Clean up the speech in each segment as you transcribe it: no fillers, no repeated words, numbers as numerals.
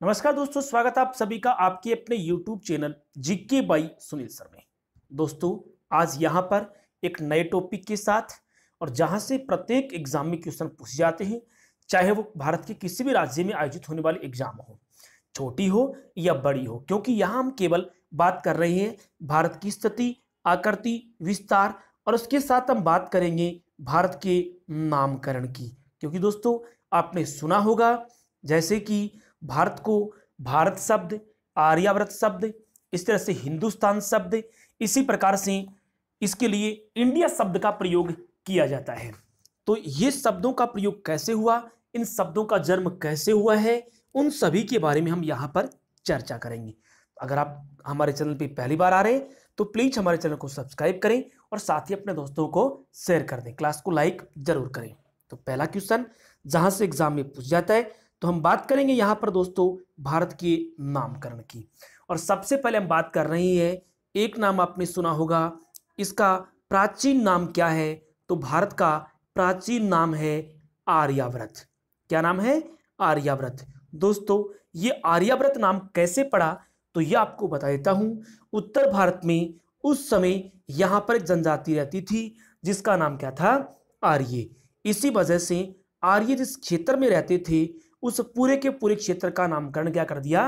नमस्कार दोस्तों, स्वागत है आप सभी का आपके अपने YouTube channel GK by Sunil sir में। दोस्तों, आज यहाँ पर एक नए टॉपिक के साथ और जहाँ से प्रत्येक एग्जाम में क्वेश्चन पूछे जाते हैं, चाहे वो भारत के किसी भी राज्य में आयोजित होने वाली एग्जाम हो, छोटी हो या बड़ी हो, क्योंकि यहाँ हम केवल बात कर रहे हैं भारत की स्थिति, आकृति, विस्तार और उसके साथ हम बात करेंगे भारत के नामकरण की। क्योंकि दोस्तों, आपने सुना होगा जैसे कि भारत को भारत शब्द, आर्यावर्त शब्द, इस तरह से हिंदुस्तान शब्द, इसी प्रकार से इसके लिए इंडिया शब्द का प्रयोग किया जाता है। तो ये शब्दों का प्रयोग कैसे हुआ, इन शब्दों का जन्म कैसे हुआ है, उन सभी के बारे में हम यहाँ पर चर्चा करेंगे। अगर आप हमारे चैनल पे पहली बार आ रहे हैं तो प्लीज हमारे चैनल को सब्सक्राइब करें और साथ ही अपने दोस्तों को शेयर कर दें, क्लास को लाइक जरूर करें। तो पहला क्वेश्चन जहां से एग्जाम में पूछ जाता है, तो हम बात करेंगे यहाँ पर दोस्तों भारत के नामकरण की। और सबसे पहले हम बात कर रहे हैं, एक नाम आपने सुना होगा, इसका प्राचीन नाम क्या है? तो भारत का प्राचीन नाम है आर्यावर्त। क्या नाम है? आर्यावर्त। दोस्तों, ये आर्यावर्त नाम कैसे पड़ा तो ये आपको बता देता हूं। उत्तर भारत में उस समय यहां पर एक जनजाति रहती थी जिसका नाम क्या था? आर्य। इसी वजह से आर्य जिस क्षेत्र में रहते थे उस पूरे के पूरे क्षेत्र का नामकरण क्या कर दिया?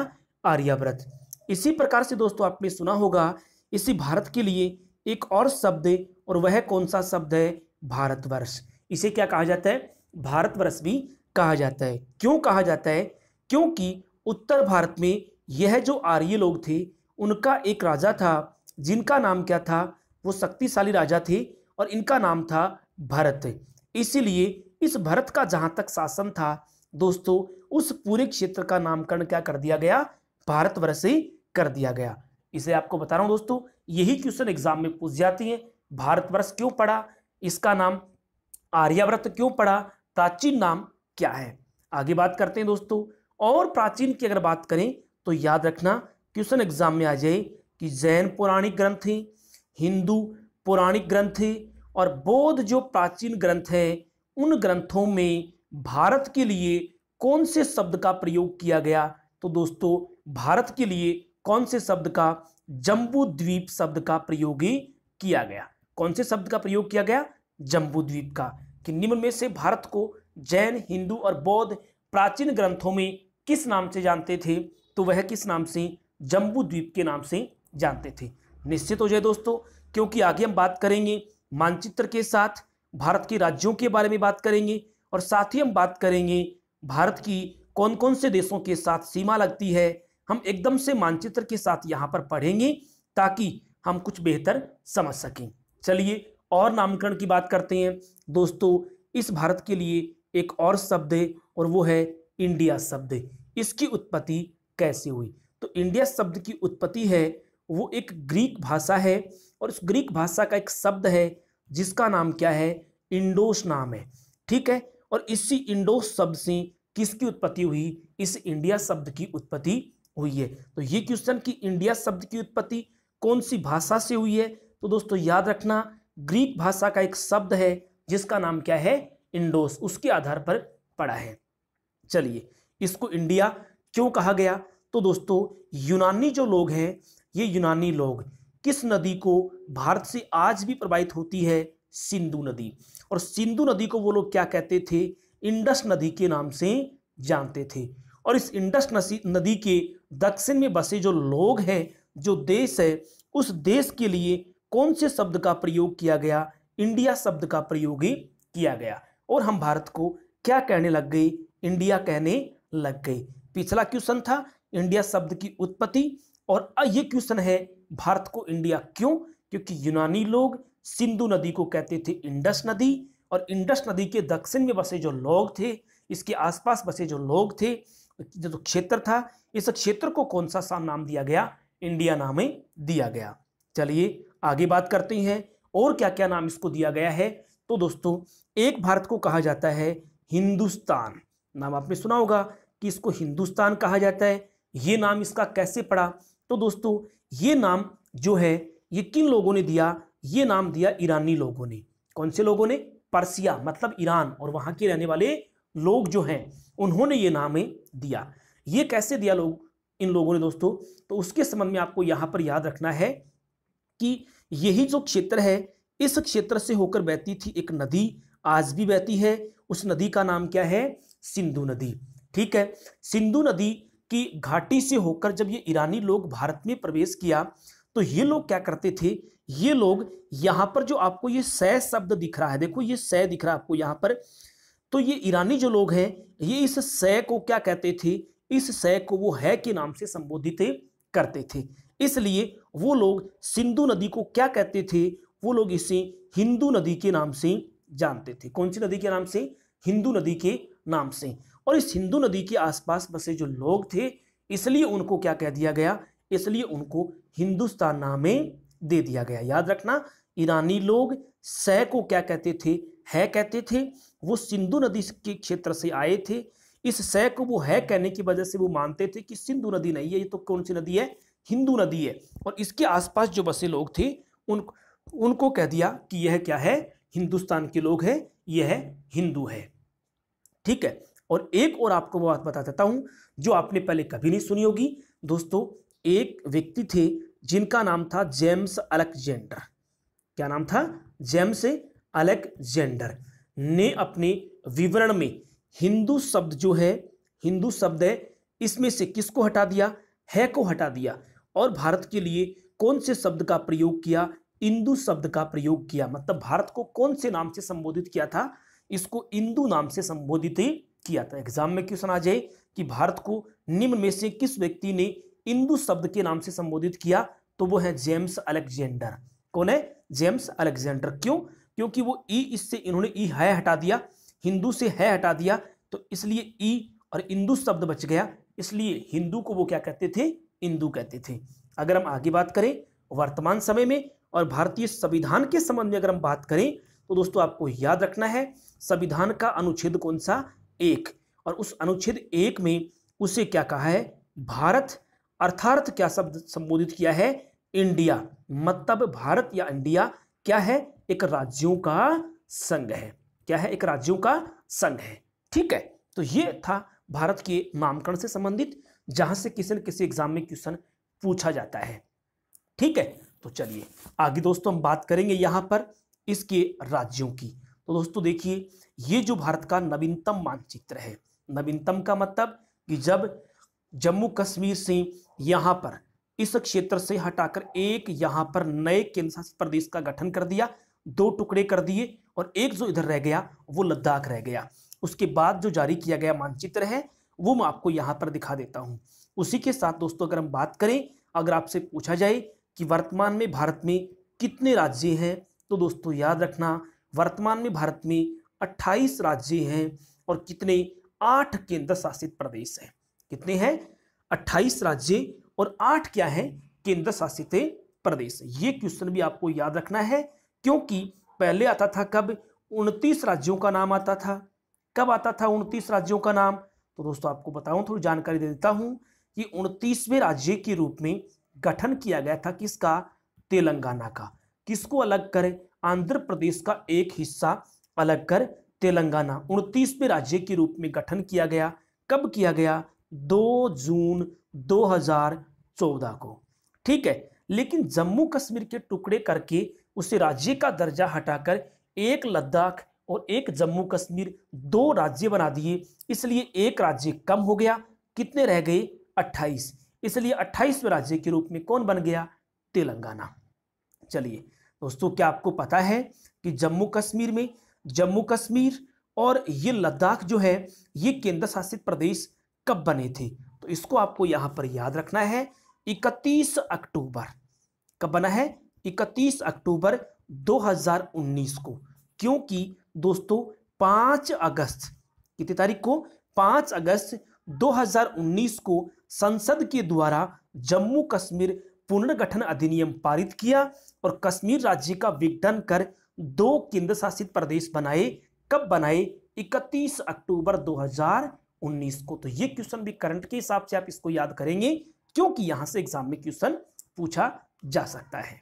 आर्यावर्त। इसी प्रकार से दोस्तों आपने सुना होगा इसी भारत के लिए एक और शब्द है, और वह कौन सा शब्द है? भारतवर्ष। इसे क्या कहा जाता है? भारतवर्ष भी कहा जाता है। क्यों कहा जाता है? क्योंकि उत्तर भारत में यह जो आर्य लोग थे उनका एक राजा था जिनका नाम क्या था? वो शक्तिशाली राजा थे और इनका नाम था भरत। इसीलिए इस भरत का जहां तक शासन था दोस्तों, उस पूरे क्षेत्र का नामकरण क्या कर दिया गया? भारतवर्ष से कर दिया गया। इसे आपको बता रहा हूं दोस्तों, यही क्वेश्चन एग्जाम में पूछ जाती है। भारतवर्ष क्यों पड़ा? इसका नाम आर्यावर्त क्यों पड़ा? प्राचीन नाम क्या है? आगे बात करते हैं दोस्तों। और प्राचीन की अगर बात करें तो याद रखना क्वेश्चन एग्जाम में आ जाए कि जैन पौराणिक ग्रंथ है, हिंदू पौराणिक ग्रंथ है और बौद्ध जो प्राचीन ग्रंथ है, उन ग्रंथों में भारत के लिए कौन से शब्द का प्रयोग किया गया? तो दोस्तों, भारत के लिए कौन से शब्द का? जम्बू द्वीप शब्द का प्रयोग किया गया। कौन से शब्द का प्रयोग किया गया? जम्बू द्वीप का। कि निम्न में से भारत को जैन, हिंदू और बौद्ध प्राचीन ग्रंथों में किस नाम से जानते थे? तो वह किस नाम से? जम्बू द्वीप के नाम से जानते थे। निश्चित हो जाए दोस्तों, क्योंकि आगे हम बात करेंगे मानचित्र के साथ भारत के राज्यों के बारे में बात करेंगे और साथ ही हम बात करेंगे भारत की कौन कौन से देशों के साथ सीमा लगती है। हम एकदम से मानचित्र के साथ यहाँ पर पढ़ेंगे ताकि हम कुछ बेहतर समझ सकें। चलिए और नामकरण की बात करते हैं दोस्तों। इस भारत के लिए एक और शब्द है और वो है इंडिया शब्द। इसकी उत्पत्ति कैसे हुई? तो इंडिया शब्द की उत्पत्ति है वो एक ग्रीक भाषा है और उस ग्रीक भाषा का एक शब्द है जिसका नाम क्या है? इंडोस नाम है। ठीक है, और इसी इंडोस शब्द से किसकी उत्पत्ति हुई? इस इंडिया शब्द की उत्पत्ति हुई है। तो ये क्वेश्चन कि इंडिया शब्द की उत्पत्ति कौन सी भाषा से हुई है, तो दोस्तों याद रखना ग्रीक भाषा का एक शब्द है जिसका नाम क्या है? इंडोस, उसके आधार पर पड़ा है। चलिए, इसको इंडिया क्यों कहा गया? तो दोस्तों, यूनानी जो लोग हैं, ये यूनानी लोग किस नदी को भारत से आज भी प्रवाहित होती है? सिंधु नदी। और सिंधु नदी को वो लोग क्या कहते थे? इंडस नदी के नाम से जानते थे। और इस इंडस नदी के दक्षिण में बसे जो लोग हैं, जो देश है, उस देश के लिए कौन से शब्द का प्रयोग किया गया? इंडिया शब्द का प्रयोग किया गया। और हम भारत को क्या कहने लग गए? इंडिया कहने लग गए। पिछला क्वेश्चन था इंडिया शब्द की उत्पत्ति और ये क्वेश्चन है भारत को इंडिया क्यों? क्योंकि यूनानी लोग सिंधु नदी को कहते थे इंडस नदी, और इंडस नदी के दक्षिण में बसे जो लोग थे, इसके आसपास बसे जो लोग थे, जो क्षेत्र था, इस क्षेत्र को कौन सा नाम दिया गया? इंडिया नाम दिया गया। चलिए आगे बात करते हैं और क्या क्या नाम इसको दिया गया है। तो दोस्तों, एक भारत को कहा जाता है हिंदुस्तान। नाम आपने सुना होगा कि इसको हिंदुस्तान कहा जाता है। ये नाम इसका कैसे पड़ा? तो दोस्तों, ये नाम जो है ये किन लोगों ने दिया? ये नाम दिया ईरानी लोगों ने। कौन से लोगों ने? पर्सिया मतलब ईरान और वहां के रहने वाले लोग जो हैं उन्होंने ये नाम दिया। ये कैसे दिया इन लोगों ने दोस्तों, तो उसके संबंध में आपको यहां पर याद रखना है कि यही जो क्षेत्र है, इस क्षेत्र से होकर बहती थी एक नदी, आज भी बहती है। उस नदी का नाम क्या है? सिंधु नदी। ठीक है, सिंधु नदी की घाटी से होकर जब ये ईरानी लोग भारत में प्रवेश किया तो ये लोग क्या करते थे, ये लोग यहां पर जो आपको ये सै शब्द दिख रहा है, देखो ये सै दिख रहा है आपको यहां पर, तो ये ईरानी जो लोग हैं ये इस सै को क्या कहते थे, इस सै को वो है के नाम से संबोधित करते थे। इसलिए वो लोग सिंधु नदी को क्या कहते थे, वो लोग इसे हिंदू नदी के नाम से जानते थे। कौन सी नदी के नाम से? हिंदू नदी के नाम से। और इस हिंदू नदी के आसपास बसे जो लोग थे, इसलिए उनको क्या कह दिया गया, इसलिए उनको हिंदुस्तान नाम दे दिया गया। याद रखना, ईरानी लोग सै को क्या कहते थे, है कहते थे। वो सिंधु नदी के क्षेत्र से आए थे, इस सै को वो है कहने की वजह से वो मानते थे कि सिंधु नदी नहीं है, ये तो कौन सी नदी है? हिंदू नदी है। और इसके आसपास जो बसे लोग थे उनको कह दिया कि यह क्या है, हिंदुस्तान के लोग हैं, यह हिंदू है। ठीक है, और एक और आपको बात बता देता हूं जो आपने पहले कभी नहीं सुनी होगी दोस्तों। एक व्यक्ति थे जिनका नाम था जेम्स अलेक्जेंडर। क्या नाम था? जेम्स अलेक्जेंडर ने अपने विवरण में हिंदू शब्द जो है, हिंदू शब्द है, इसमें से किसको हटा दिया? है को हटा दिया। और भारत के लिए कौन से शब्द का प्रयोग किया? इंदु शब्द का प्रयोग किया। मतलब भारत को कौन से नाम से संबोधित किया था? इसको इंदु नाम से संबोधित किया था। एग्जाम में क्वेश्चन आ जाए कि भारत को निम्न में से किस व्यक्ति ने इंदु शब्द के नाम से संबोधित किया, तो वो है जेम्स अलेक्जेंडर। कौन है? James Alexander. क्यों? क्योंकि वो ई, इससे इन्होंने ई है हटा दिया, हिंदू से है हटा दिया, तो इसलिए ई और इंदु शब्द बच गया, इसलिए हिंदू को वो क्या कहते थे? इंदु कहते थे। अगर हम आगे बात करें वर्तमान समय में और भारतीय संविधान के संबंध में अगर हम बात करें, तो दोस्तों आपको याद रखना है संविधान का अनुच्छेद कौन सा? 1। और उस अनुच्छेद 1 में उसे क्या कहा है? भारत, अर्थात क्या शब्द संबोधित किया है? इंडिया। मतलब भारत या इंडिया क्या है? एक राज्यों का संघ है। क्या है? एक राज्यों का संघ है। ठीक है, तो ये था भारत के नामकरण से संबंधित, जहां से किसी न किसी एग्जाम में क्वेश्चन पूछा जाता है। ठीक है, तो चलिए आगे दोस्तों हम बात करेंगे यहां पर इसके राज्यों की। तो दोस्तों देखिए, ये जो भारत का नवीनतम मानचित्र है, नवीनतम का मतलब कि जब जम्मू कश्मीर से यहां पर इस क्षेत्र से हटाकर एक यहां पर नए केंद्र शासित प्रदेश का गठन कर दिया, 2 टुकड़े कर दिए, और एक जो इधर रह गया वो लद्दाख रह गया। उसके बाद जो जारी किया गया मानचित्र है वो मैं आपको यहां पर दिखा देता हूं। उसी के साथ दोस्तों अगर हम बात करें, अगर आपसे पूछा जाए कि वर्तमान में भारत में कितने राज्य हैं, तो दोस्तों याद रखना वर्तमान में भारत में 28 राज्य हैं और कितने? 8 केंद्र शासित प्रदेश हैं। कितने हैं? 28 राज्य और 8 क्या है? केंद्र शासित प्रदेश। ये क्वेश्चन भी आपको याद रखना है, क्योंकि पहले आता था कब? 29 राज्यों का नाम आता था। कब आता था 29 राज्यों का नाम? तो दोस्तों आपको बताऊं, थोड़ी जानकारी दे देता हूं कि 29वें राज्य के रूप में गठन किया गया था किसका? तेलंगाना का। किसको अलग कर? आंध्र प्रदेश का एक हिस्सा अलग कर तेलंगाना 29वें राज्य के रूप में गठन किया गया। कब किया गया? 2 जून 2014 को। ठीक है, लेकिन जम्मू कश्मीर के टुकड़े करके उसे राज्य का दर्जा हटाकर एक लद्दाख और एक जम्मू कश्मीर 2 राज्य बना दिए, इसलिए एक राज्य कम हो गया। कितने रह गए? 28। इसलिए 28वें राज्य के रूप में कौन बन गया? तेलंगाना। चलिए दोस्तों, क्या आपको पता है कि जम्मू कश्मीर और ये लद्दाख जो है ये केंद्र शासित प्रदेश कब बने थे? तो इसको आपको यहां पर याद रखना है, 31 अक्टूबर। कब बना है? 31 अक्टूबर 2019 को। क्योंकि दोस्तों 5 अगस्त, कितनी तारीख को? 5 अगस्त 2019 को संसद के द्वारा जम्मू कश्मीर पुनर्गठन अधिनियम पारित किया और कश्मीर राज्य का विघटन कर 2 केंद्र शासित प्रदेश बनाए। कब बनाए? 31 अक्टूबर 2019 को। तो ये क्वेश्चन भी करंट के हिसाब से आप इसको याद करेंगे, क्योंकि यहां से एग्जाम में क्वेश्चन पूछा जा सकता है।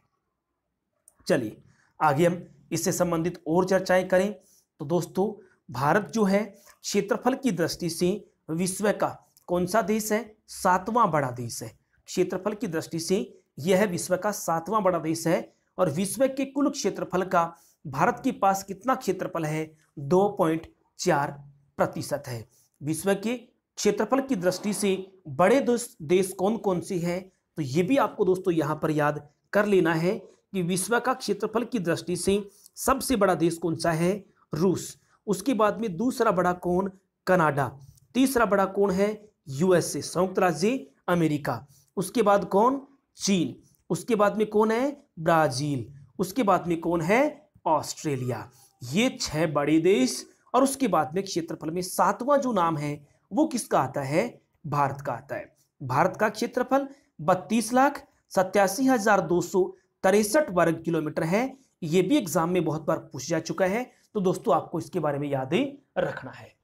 चलिए आगे हम इससे संबंधित और चर्चाएं करें। तो दोस्तों भारत जो है क्षेत्रफल की दृष्टि से विश्व का कौन सा देश है? 7वां बड़ा देश है। क्षेत्रफल की दृष्टि से यह विश्व का 7वां बड़ा देश है और विश्व के कुल क्षेत्रफल का भारत के पास कितना क्षेत्रफल है? 2.4% है। विश्व के क्षेत्रफल की दृष्टि से बड़े देश कौन कौन से हैं? तो ये भी आपको दोस्तों यहां पर याद कर लेना है कि विश्व का क्षेत्रफल की दृष्टि से सबसे बड़ा देश कौन सा है? रूस। उसके बाद में दूसरा बड़ा कौन? कनाडा। तीसरा बड़ा कौन है? यूएसए, संयुक्त राज्य अमेरिका। उसके बाद कौन? चीन। उसके बाद में कौन है? ब्राजील। उसके बाद में कौन है? ऑस्ट्रेलिया। ये 6 बड़े देश और उसके बाद में क्षेत्रफल में 7वां जो नाम है वो किसका आता है? भारत का आता है। भारत का क्षेत्रफल 32,87,263 वर्ग किलोमीटर है। ये भी एग्जाम में बहुत बार पूछा जा चुका है, तो दोस्तों आपको इसके बारे में याद रखना है।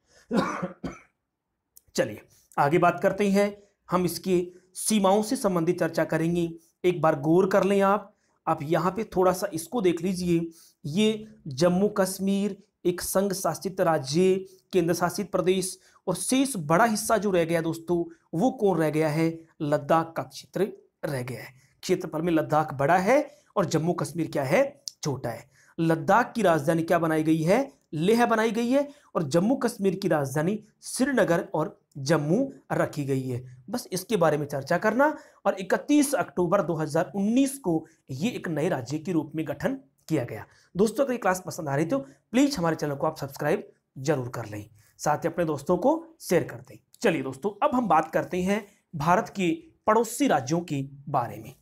चलिए आगे बात करते हैं। हम इसकी सीमाओं से संबंधित चर्चा करेंगे। एक बार गौर कर लें आप यहाँ पे थोड़ा सा इसको देख लीजिए। ये जम्मू कश्मीर एक संघ शासित राज्य, केंद्र शासित प्रदेश, और शेष बड़ा हिस्सा जो रह गया दोस्तों वो कौन रह गया है? लद्दाख का क्षेत्र रह गया है। क्षेत्रफल में लद्दाख बड़ा है और जम्मू कश्मीर क्या है? छोटा है। लद्दाख की राजधानी क्या बनाई गई है? लेह बनाई गई है और जम्मू कश्मीर की राजधानी श्रीनगर और जम्मू रखी गई है। बस इसके बारे में चर्चा करना। और 31 अक्टूबर 2019 को ये एक नए राज्य के रूप में गठन किया गया। दोस्तों अगर ये क्लास पसंद आ रही तो प्लीज हमारे चैनल को आप सब्सक्राइब जरूर कर लें, साथ ही अपने दोस्तों को शेयर कर दें। चलिए दोस्तों अब हम बात करते हैं भारत के पड़ोसी राज्यों के बारे में।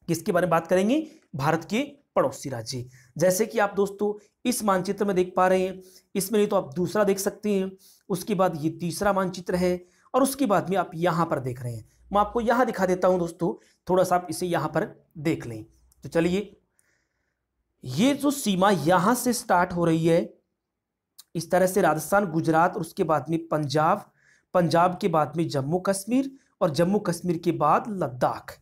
किसके बारे में बात करेंगे? भारत के पड़ोसी राज्य। जैसे कि आप दोस्तों इस मानचित्र में देख पा रहे हैं, इसमें नहीं तो आप दूसरा देख सकते हैं। उसके बाद ये तीसरा मानचित्र है और उसके बाद में आप यहां पर देख रहे हैं। मैं आपको यहां दिखा देता हूं दोस्तों, थोड़ा सा आप इसे यहां पर देख लें। तो चलिए, ये जो सीमा यहां से स्टार्ट हो रही है इस तरह से, राजस्थान, गुजरात और उसके बाद में पंजाब, पंजाब के बाद में जम्मू कश्मीर और जम्मू कश्मीर के बाद लद्दाख,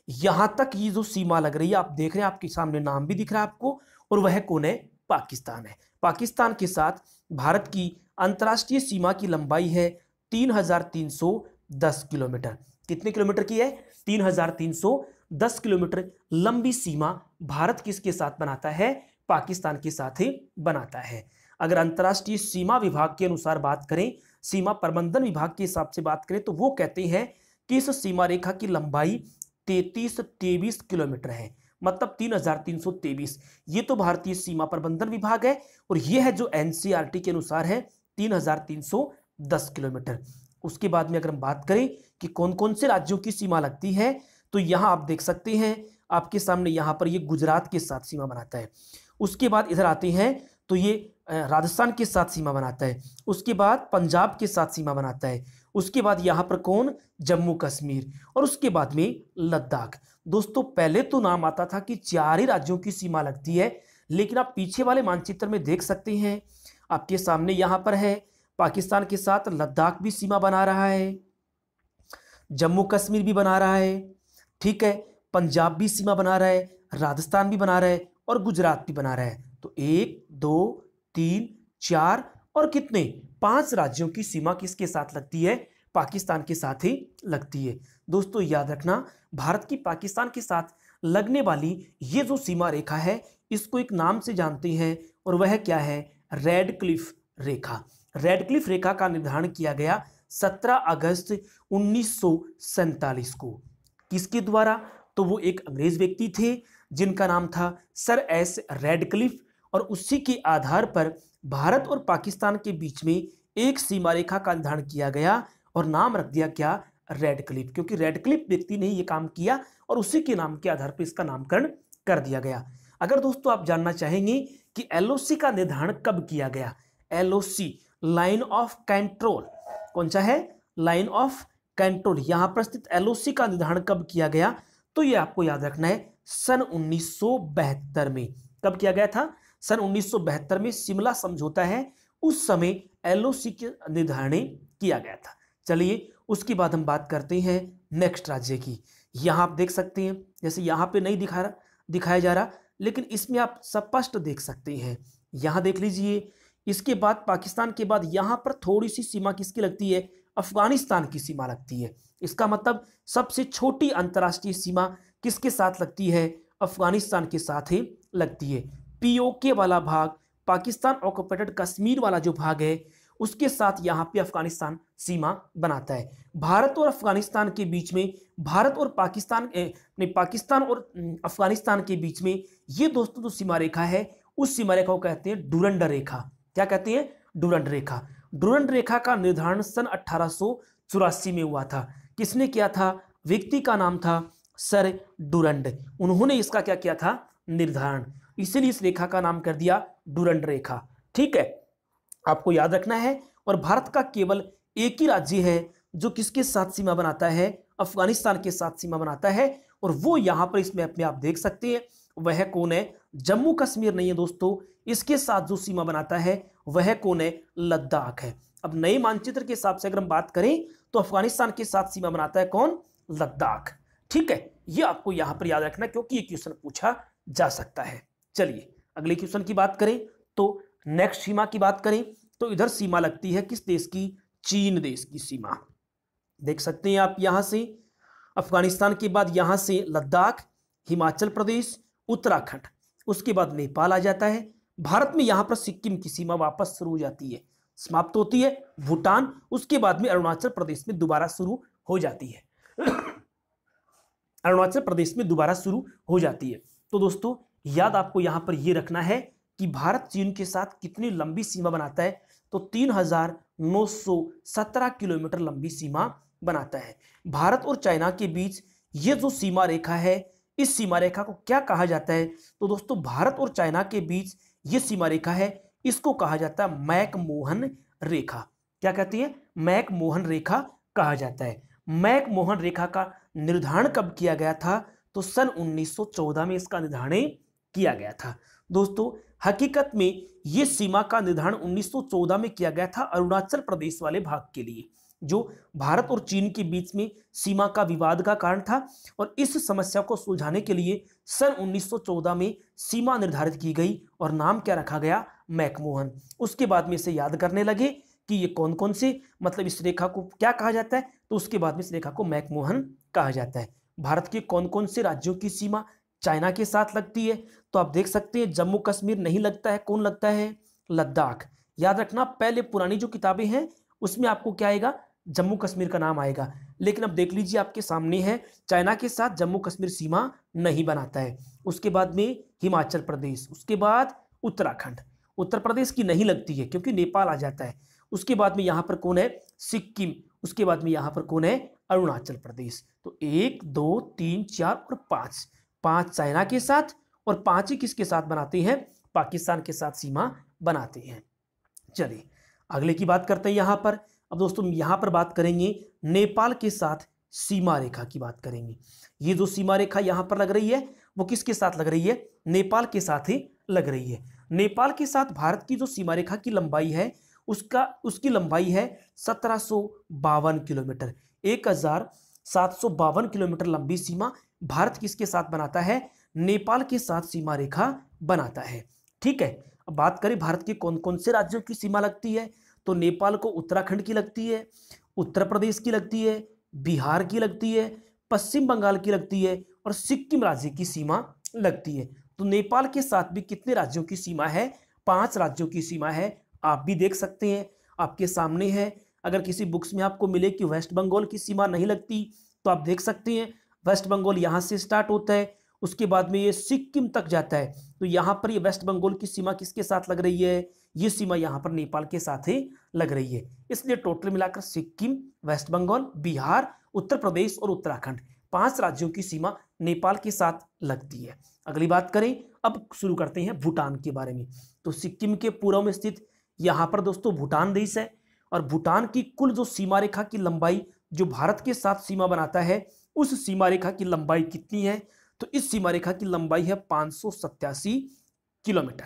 यहां तक ये जो सीमा लग रही है आप देख रहे हैं, आपके सामने नाम भी दिख रहा है आपको, और वह कौन है? पाकिस्तान है। पाकिस्तान के साथ भारत की अंतर्राष्ट्रीय सीमा की लंबाई है 3,310 किलोमीटर। कितने किलोमीटर की है? 3,310 किलोमीटर लंबी सीमा भारत किसके साथ बनाता है? पाकिस्तान के साथ ही बनाता है। अगर अंतर्राष्ट्रीय सीमा विभाग के अनुसार बात करें, सीमा प्रबंधन विभाग के हिसाब से बात करें, तो वो कहते हैं कि इस सीमा रेखा की लंबाई 3323 किलोमीटर है, मतलब 3,323। ये तो भारतीय सीमा प्रबंधन विभाग है और ये है जो एनसीईआरटी के अनुसार है 3,310 किलोमीटर। उसके बाद में अगर हम बात करें कि कौन कौन से राज्यों की सीमा लगती है, तो यहां आप देख सकते हैं आपके सामने, यहां पर ये गुजरात के साथ सीमा बनाता है। उसके बाद इधर आते हैं तो ये राजस्थान के साथ सीमा बनाता है। उसके बाद पंजाब के साथ सीमा बनाता है। उसके बाद यहां पर कौन? जम्मू कश्मीर, और उसके बाद में लद्दाख। दोस्तों पहले तो नाम आता था कि 4 ही राज्यों की सीमा लगती है, लेकिन आप पीछे वाले मानचित्र में देख सकते हैं, आपके सामने यहां पर है पाकिस्तान के साथ लद्दाख भी सीमा बना रहा है, जम्मू कश्मीर भी बना रहा है, ठीक है, पंजाब भी सीमा बना रहा है, राजस्थान भी बना रहा है और गुजरात भी बना रहा है। तो 1 2 3 4 और कितने? 5 राज्यों की सीमा किसके साथ लगती है? पाकिस्तान के साथ ही लगती है। दोस्तों याद रखना, भारत की पाकिस्तान के साथ लगने वाली ये जो सीमा रेखा है इसको एक नाम से जानते हैं और वह क्या है? रेड क्लिफ रेखा। रेड क्लिफ रेखा का निर्धारण किया गया 17 अगस्त 1947 को। किसके द्वारा? तो वो एक अंग्रेज व्यक्ति थे जिनका नाम था सर एस रेडक्लिफ, और उसी के आधार पर भारत और पाकिस्तान के बीच में एक सीमा रेखा का निर्धारण किया गया और नाम रख दिया क्या? रेडक्लिफ, क्योंकि रेडक्लिफ व्यक्ति ने ये काम किया और उसी के नाम के आधार पर इसका नामकरण कर दिया गया। अगर दोस्तों आप जानना चाहेंगे कि एलओसी का निर्धारण कब किया गया, एलओसी लाइन ऑफ कंट्रोल, कौन सा है? लाइन ऑफ कंट्रोल, यहां पर स्थित एलओसी का निर्धारण कब किया गया, तो ये आपको याद रखना है सन 1972 में। कब किया गया था? सन 1972 में शिमला समझौता है, उस समय एलओसी के निर्धारण किया गया था। चलिए उसके बाद हम बात करते हैं नेक्स्ट राज्य की। यहां आप देख सकते हैं, जैसे यहां पे नहीं दिखाया जा रहा, लेकिन इसमें आप स्पष्ट देख सकते हैं। यहां देख लीजिए, इसके बाद पाकिस्तान के बाद यहां पर थोड़ी सी सीमा किसकी लगती है? अफगानिस्तान की सीमा लगती है। इसका मतलब सबसे छोटी अंतर्राष्ट्रीय सीमा किसके साथ लगती है? अफगानिस्तान के साथ ही लगती है। पीओके वाला भाग, पाकिस्तान ऑक्युपेटेड कश्मीर वाला जो भाग है, उसके साथ यहाँ पे अफगानिस्तान सीमा बनाता है। भारत और अफगानिस्तान के बीच में, भारत और पाकिस्तान नहीं, पाकिस्तान और अफगानिस्तान के बीच में ये दोस्तों जो सीमा रेखा है, उस सीमा रेखा को कहते हैं डुरंड रेखा। क्या कहते हैं? डुरंड रेखा। डुरंड रेखा का निर्धारण सन 1884 में हुआ था। किसने किया था? व्यक्ति का नाम था सर डुरंड। उन्होंने इसका क्या किया था? निर्धारण। इसीलिए इस रेखा का नाम कर दिया डुरंड रेखा। ठीक है, आपको याद रखना है। और भारत का केवल एक ही राज्य है जो किसके साथ सीमा बनाता है? अफगानिस्तान के साथ सीमा बनाता है। और वो यहां पर इस मैप में आप देख सकते हैं, वह कौन है? जम्मू कश्मीर नहीं है दोस्तों, इसके साथ जो सीमा बनाता है वह कौन है? लद्दाख है। अब नए मानचित्र के हिसाब से अगर हम बात करें तो अफगानिस्तान के साथ सीमा बनाता है कौन? लद्दाख। ठीक है, ये आपको यहां पर याद रखना क्योंकि ये क्वेश्चन पूछा जा सकता है। चलिए अगले क्वेश्चन की बात करें तो नेक्स्ट सीमा की बात करें तो इधर सीमा लगती है किस देश की? चीन देश की सीमा। देख सकते हैं आप यहां से अफगानिस्तान के बाद यहां से लद्दाख, हिमाचल प्रदेश, उत्तराखंड, उसके बाद नेपाल आ जाता है। भारत में यहां पर सिक्किम की सीमा वापस शुरू हो जाती है, समाप्त होती है। भूटान, उसके बाद में अरुणाचल प्रदेश में दोबारा शुरू हो जाती है। अरुणाचल प्रदेश में दोबारा शुरू हो जाती है। तो दोस्तों याद आपको यहां पर यह रखना है कि भारत चीन के साथ कितनी लंबी सीमा बनाता है? तो 3917 किलोमीटर लंबी सीमा बनाता है। भारत और चाइना के बीच ये जो सीमा रेखा है, इस सीमा रेखा को क्या कहा जाता है? तो दोस्तों भारत और चाइना के बीच ये सीमा रेखा है, इसको कहा जाता है मैकमोहन रेखा। क्या कहती है? मैकमोहन रेखा कहा जाता है। मैकमोहन रेखा का निर्धारण कब किया गया था? तो सन 1914 में इसका निर्धारण किया गया था। दोस्तों हकीकत में यह सीमा का निर्धारण 1914 में किया गया था अरुणाचल प्रदेश वाले भाग के लिए, जो भारत और चीन के बीच में सीमा का विवाद का कारण था। और इस समस्या को सुलझाने के लिए सन 1914 में सीमा निर्धारित की गई और नाम क्या रखा गया? मैकमोहन। उसके बाद में इसे याद करने लगे कि ये कौन कौन से, मतलब इस रेखा को क्या कहा जाता है, तो उसके बाद में इस रेखा को मैकमोहन कहा जाता है। भारत के कौन कौन से राज्यों की सीमा चाइना के साथ लगती है? तो आप देख सकते हैं जम्मू कश्मीर नहीं लगता है, कौन लगता है? लद्दाख। याद रखना, पहले पुरानी जो किताबें हैं उसमें आपको क्या आएगा? जम्मू कश्मीर का नाम आएगा। लेकिन अब देख लीजिए आपके सामने है, चाइना के साथ जम्मू कश्मीर सीमा नहीं बनाता है। उसके बाद में हिमाचल प्रदेश, उसके बाद उत्तराखंड। उत्तर प्रदेश की नहीं लगती है क्योंकि नेपाल आ जाता है। उसके बाद में यहां पर कौन है? सिक्किम। उसके बाद में यहां पर कौन है? अरुणाचल प्रदेश। तो 1 2 3 4 और 5, 5 चाइना के साथ और 5 ही किसके साथ बनाते हैं? पाकिस्तान के साथ सीमा बनाते हैं। चलिए अगले की बात करते हैं यहां पर। अब दोस्तों यहां पर बात करेंगे नेपाल के साथ सीमा रेखा की बात करेंगे। ये जो सीमा रेखा यहां पर लग रही है वो किसके साथ लग रही है? नेपाल के साथ ही लग रही है। नेपाल के साथ भारत की जो सीमा रेखा की लंबाई है उसकी लंबाई है 1752 किलोमीटर। 1752 किलोमीटर लंबी सीमा भारत किसके साथ बनाता है? नेपाल के साथ सीमा रेखा बनाता है। ठीक है, अब बात करें भारत के कौन कौन से राज्यों की सीमा लगती है, तो नेपाल को उत्तराखंड की लगती है, उत्तर प्रदेश की लगती है, बिहार की लगती है, पश्चिम बंगाल की लगती है और सिक्किम राज्य की सीमा लगती है। तो नेपाल के साथ भी कितने राज्यों की सीमा है? 5 राज्यों की सीमा है। आप भी देख सकते हैं, आपके सामने है। अगर किसी बुक्स में आपको मिले कि वेस्ट बंगाल की सीमा नहीं लगती तो आप देख सकते हैं वेस्ट बंगाल यहां से स्टार्ट होता है, उसके बाद में ये सिक्किम तक जाता है। तो यहां पर ये वेस्ट बंगाल की सीमा किसके साथ लग रही है? ये सीमा यहां पर नेपाल के साथ ही लग रही है। इसलिए टोटल मिलाकर सिक्किम, वेस्ट बंगाल, बिहार, उत्तर प्रदेश और उत्तराखंड 5 राज्यों की सीमा नेपाल के साथ लगती है। अगली बात करें, अब शुरू करते हैं भूटान के बारे में। तो सिक्किम के पूर्व में स्थित यहां पर दोस्तों भूटान देश है और भूटान की कुल जो सीमा रेखा की लंबाई जो भारत के साथ सीमा बनाता है, उस सीमा रेखा की लंबाई कितनी है? तो इस सीमा रेखा की लंबाई है 587 किलोमीटर।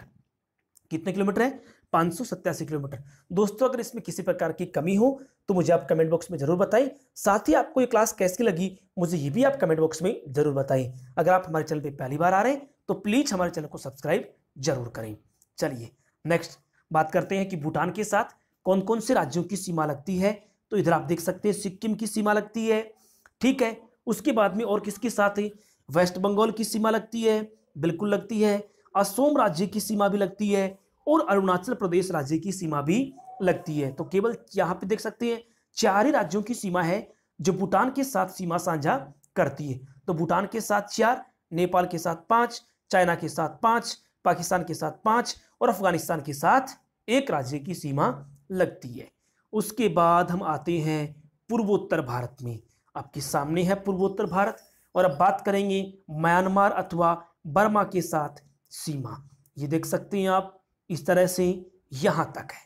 कितने किलोमीटर है? 587 किलोमीटर। दोस्तों अगर इसमें किसी प्रकार की कमी हो तो मुझे आप कमेंट बॉक्स में जरूर बताएं। साथ ही आपको ये क्लास कैसी लगी मुझे ये भी आप कमेंट बॉक्स में जरूर बताएं। अगर आप हमारे चैनल पे पहली बार आ रहे हैं तो प्लीज हमारे चैनल को सब्सक्राइब जरूर करें। चलिए नेक्स्ट बात करते हैं कि भूटान के साथ कौन कौन से राज्यों की सीमा लगती है। तो इधर आप देख सकते हैं सिक्किम की सीमा लगती है, ठीक है। उसके बाद में और किसके साथ है, वेस्ट बंगाल की सीमा लगती है, बिल्कुल लगती है। असम राज्य की सीमा भी लगती है और अरुणाचल प्रदेश राज्य की सीमा भी लगती है। तो केवल यहाँ पे देख सकते हैं 4 ही राज्यों की सीमा है जो भूटान के साथ सीमा साझा करती है। तो भूटान के साथ 4, नेपाल के साथ 5, चाइना के साथ 5, पाकिस्तान के साथ 5 और अफगानिस्तान के साथ 1 राज्य की सीमा लगती है। उसके बाद हम आते हैं पूर्वोत्तर भारत में। आपके सामने है पूर्वोत्तर भारत और अब बात करेंगे म्यांमार अथवा बर्मा के साथ सीमा। ये देख सकते हैं आप, इस तरह से यहां तक है,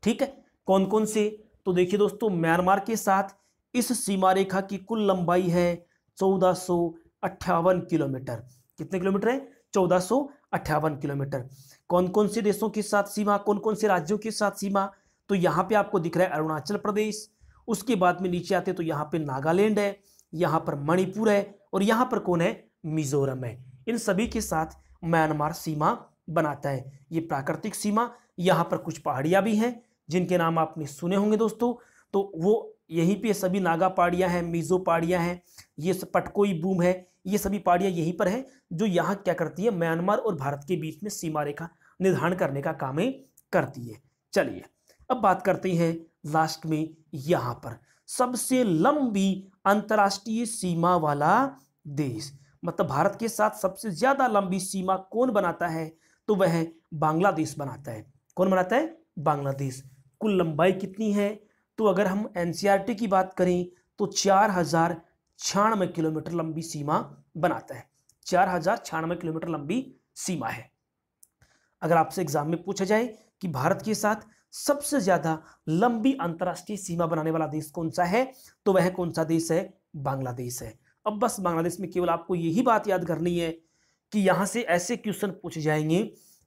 ठीक है। कौन कौन से, तो देखिए दोस्तों, म्यांमार के साथ इस सीमा रेखा की कुल लंबाई है 1458 किलोमीटर। कितने किलोमीटर है, 1458 किलोमीटर। कौन कौन से देशों के साथ सीमा, कौन कौन से राज्यों के साथ सीमा, तो यहाँ पे आपको दिख रहा है अरुणाचल प्रदेश। उसके बाद में नीचे आते तो यहाँ पे नागालैंड है, यहाँ पर मणिपुर है और यहाँ पर कौन है, मिजोरम है। इन सभी के साथ म्यांमार सीमा बनाता है। ये प्राकृतिक सीमा, यहाँ पर कुछ पहाड़ियाँ भी हैं जिनके नाम आपने सुने होंगे दोस्तों। तो वो यहीं पे सभी नागा पहाड़ियाँ हैं, मिजो पहाड़ियाँ हैं, ये पटकोई बूम है, ये सभी पहाड़ियाँ यहीं पर हैं जो यहाँ क्या करती है, म्यांमार और भारत के बीच में सीमा रेखा निर्धारण करने का काम करती है। चलिए अब बात करते हैं लास्ट में यहाँ पर सबसे लंबी अंतर्राष्ट्रीय सीमा वाला देश, मतलब भारत के साथ सबसे ज्यादा लंबी सीमा कौन बनाता है, तो वह बांग्लादेश बनाता है। कौन बनाता है, बांग्लादेश। कुल लंबाई कितनी है, तो अगर हम एनसीईआरटी की बात करें तो 4096 किलोमीटर लंबी सीमा बनाता है। 4096 किलोमीटर लंबी सीमा है। अगर आपसे एग्जाम में पूछा जाए कि भारत के साथ सबसे ज्यादा लंबी अंतर्राष्ट्रीय सीमा बनाने वाला देश कौन सा है, तो वह कौन सा देश है, बांग्लादेश है। अब बस बांग्लादेश में केवल आपको यही बात याद करनी है कि यहां से ऐसे क्वेश्चन पूछे जाएंगे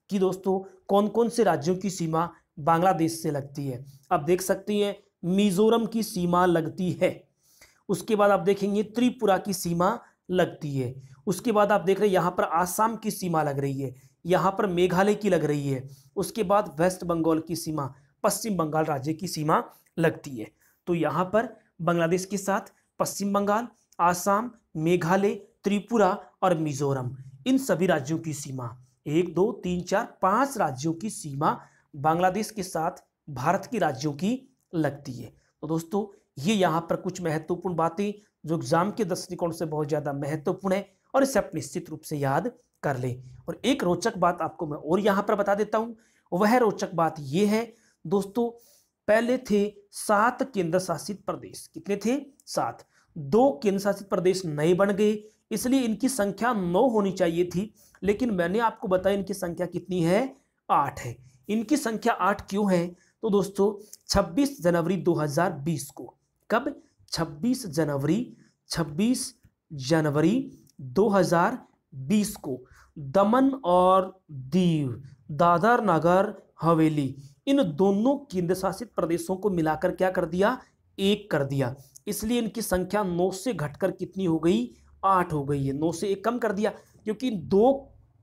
कि दोस्तों कौन कौन से राज्यों की सीमा बांग्लादेश से लगती है। आप देख सकते हैं मिजोरम की सीमा लगती है, उसके बाद आप देखेंगे त्रिपुरा की सीमा लगती है, उसके बाद आप देख रहे हैं यहाँ पर आसाम की सीमा लग रही है, यहाँ पर मेघालय की लग रही है, उसके बाद वेस्ट बंगाल की सीमा, पश्चिम बंगाल राज्य की सीमा लगती है। तो यहाँ पर बांग्लादेश के साथ पश्चिम बंगाल, आसाम, मेघालय, त्रिपुरा और मिजोरम, इन सभी राज्यों की सीमा 1 2 3 4 5 राज्यों की सीमा बांग्लादेश के साथ भारत के राज्यों की लगती है। तो दोस्तों ये यहाँ पर कुछ महत्वपूर्ण बातें जो एग्जाम के दृष्टिकोण से बहुत ज्यादा महत्वपूर्ण है और इसे आप निश्चित रूप से याद कर लें। और एक रोचक बात आपको मैं और यहाँ पर बता देता हूँ, वह रोचक बात यह है दोस्तों, पहले थे 7 केंद्र शासित प्रदेश। कितने थे, 7। 2 केंद्र शासित प्रदेश नए बन गए, इसलिए इनकी संख्या 9 होनी चाहिए थी, लेकिन मैंने आपको बताया इनकी संख्या कितनी है, 8 है। इनकी संख्या 8 क्यों है, तो दोस्तों 26 जनवरी 2020 को, कब, 26 जनवरी 2020 को दमन और दीव, दादर नगर हवेली, इन दोनों केंद्र शासित प्रदेशों को मिलाकर क्या कर दिया, 1 कर दिया। इसलिए इनकी संख्या 9 से घटकर कितनी हो गई, 8 हो गई है। 9 से 1 कम कर दिया क्योंकि 2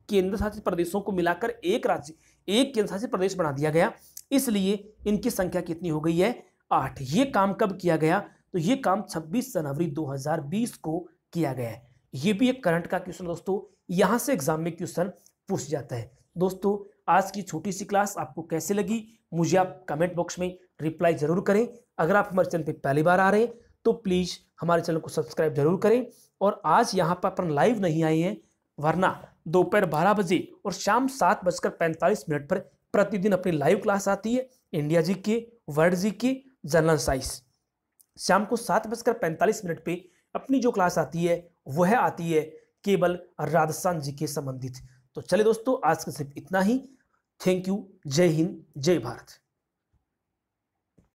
केंद्र शासित प्रदेशों को मिलाकर एक राज्य, एक केंद्र शासित प्रदेश बना दिया गया, इसलिए इनकी संख्या कितनी हो गई है, 8। ये काम कब किया गया, तो ये काम 26 जनवरी 2020 को किया गया है। ये भी एक करंट का क्वेश्चन दोस्तों, यहां से एग्जाम में क्वेश्चन पूछ जाता है। दोस्तों आज की छोटी सी क्लास आपको कैसे लगी, मुझे आप कमेंट बॉक्स में रिप्लाई जरूर करें। अगर आप हमारे चैनल पे पहली बार आ रहे हैं तो प्लीज हमारे चैनल को सब्सक्राइब जरूर करें। और आज यहाँ पर अपन लाइव नहीं आए हैं, वरना दोपहर 12 बजे और शाम 7:45 पर प्रतिदिन अपनी लाइव क्लास आती है, India GK, world GK, general science. शाम को 7:45 पे अपनी जो क्लास आती है वह आती है केवल राजस्थान जी के संबंधित। तो चलिए दोस्तों आज का सिर्फ इतना ही। थैंक यू, जय हिंद, जय भारत।